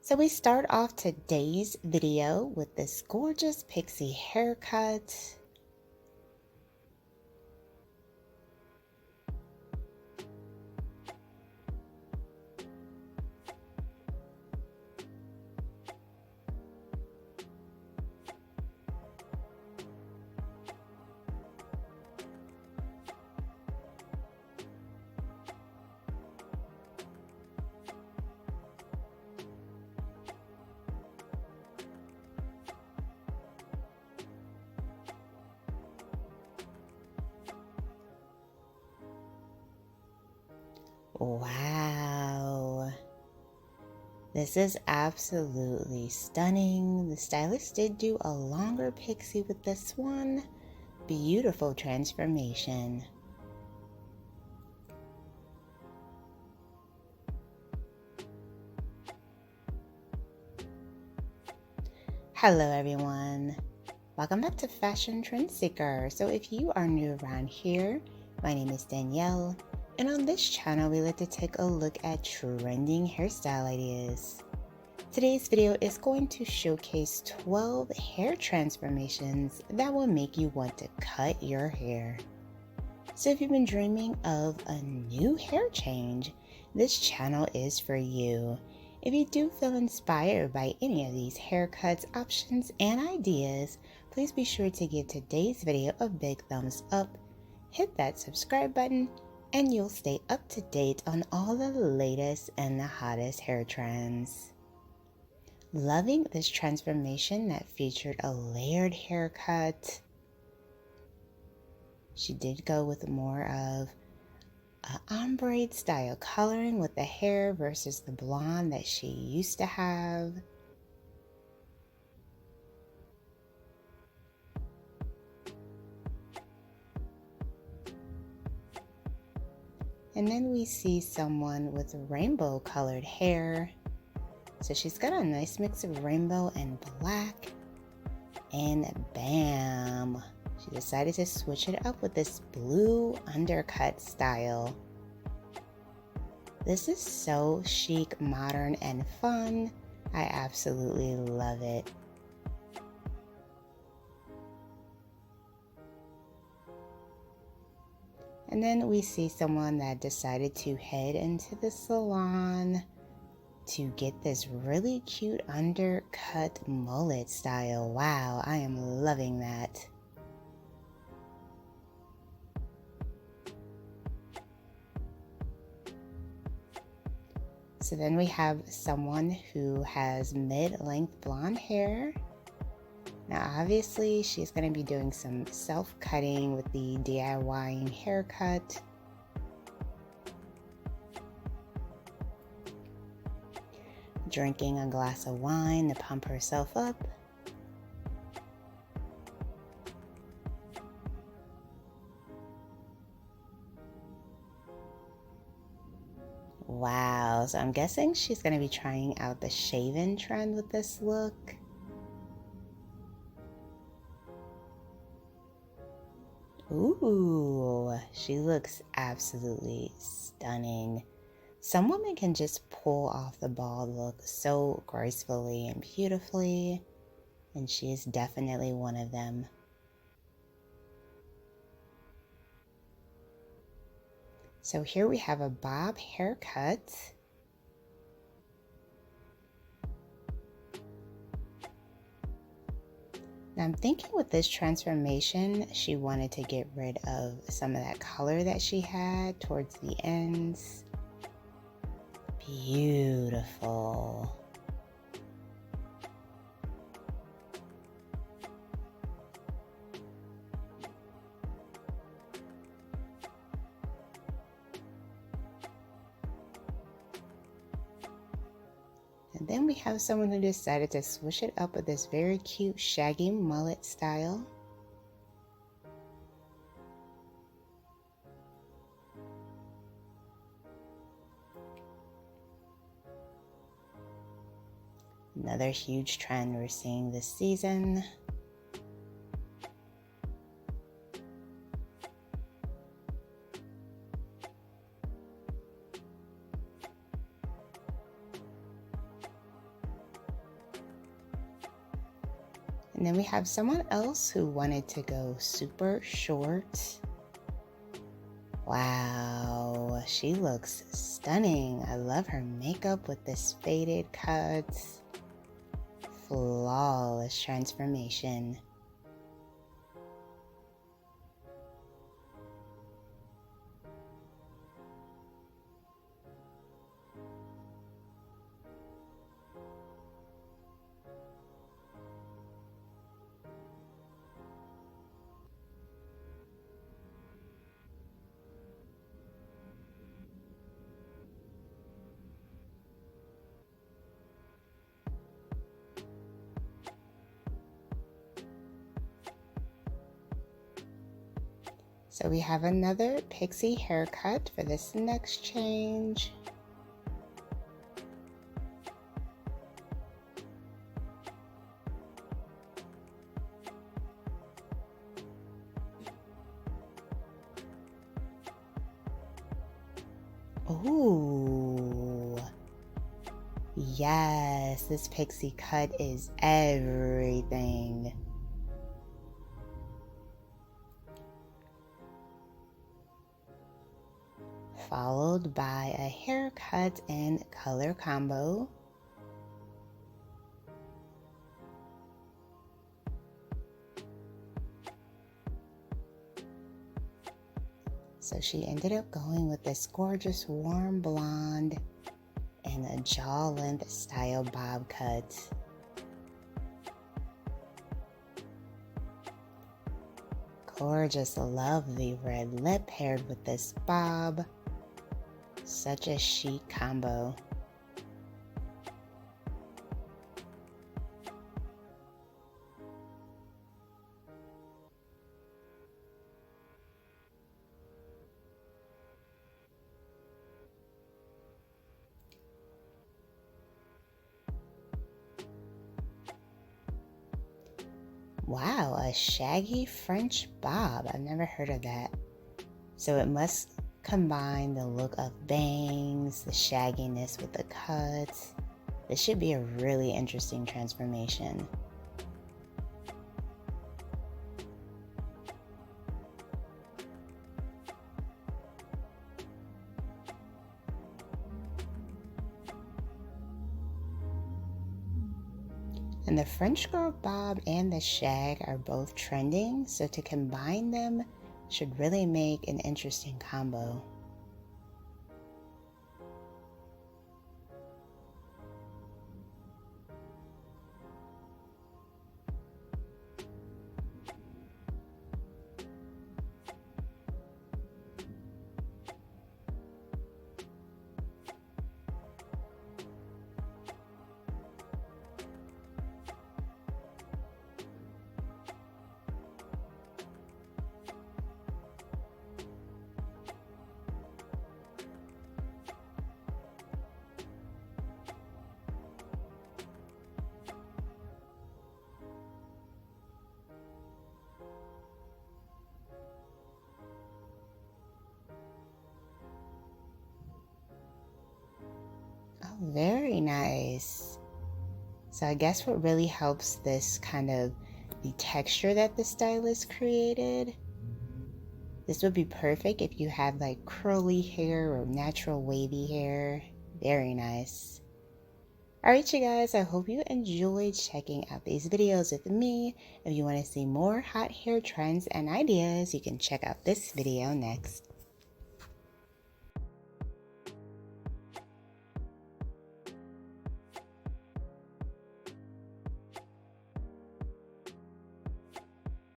So we start off today's video with this gorgeous pixie haircut. Wow, this is absolutely stunning. The stylist did do a longer pixie with this one. Beautiful transformation. Hello everyone, welcome back to Fashion Trend Seeker. So if you are new around here, my name is Danielle, and on this channel we like to take a look at trending hairstyle ideas. Today's video is going to showcase 12 hair transformations that will make you want to cut your hair. So if you've been dreaming of a new hair change, this channel is for you. If you do feel inspired by any of these haircuts, options, and ideas, please be sure to give today's video a big thumbs up, hit that subscribe button, and you'll stay up to date on all the latest and the hottest hair trends. Loving this transformation that featured a layered haircut. She did go with more of ombre style coloring with the hair versus the blonde that she used to have. And then we see someone with rainbow colored hair. So she's got a nice mix of rainbow and black. And bam! She decided to switch it up with this blue undercut style. This is so chic, modern, and fun. I absolutely love it. And then we see someone that decided to head into the salon to get this really cute undercut mullet style. Wow, I am loving that. So then we have someone who has mid-length blonde hair. Now obviously she's going to be doing some self-cutting with the DIYing haircut. Drinking a glass of wine to pump herself up. Wow, so I'm guessing she's going to be trying out the shaven trend with this look. Ooh, she looks absolutely stunning. Some women can just pull off the bald look so gracefully and beautifully, and she is definitely one of them. So here we have a bob haircut. Now I'm thinking with this transformation, she wanted to get rid of some of that color that she had towards the ends. Beautiful. And then we have someone who decided to switch it up with this very cute shaggy mullet style. Another huge trend we're seeing this season. And then we have someone else who wanted to go super short. Wow, she looks stunning. I love her makeup with this faded cut. Flawless transformation. So we have another pixie haircut for this next change. Ooh. Yes, this pixie cut is everything. Followed by a haircut and color combo. So she ended up going with this gorgeous warm blonde and a jaw length style bob cut. Gorgeous, lovely red lip paired with this bob. Such a chic combo. Wow, a shaggy French bob. I've never heard of that. So it must combine the look of bangs, the shagginess with the cuts. This should be a really interesting transformation. And the French girl bob and the shag are both trending, so to combine them should really make an interesting combo. Oh, very nice. So I guess what really helps this kind of the texture that the stylist created. This would be perfect if you had like curly hair or natural wavy hair. Very nice. Alright you guys, I hope you enjoyed checking out these videos with me. If you want to see more hot hair trends and ideas, you can check out this video next.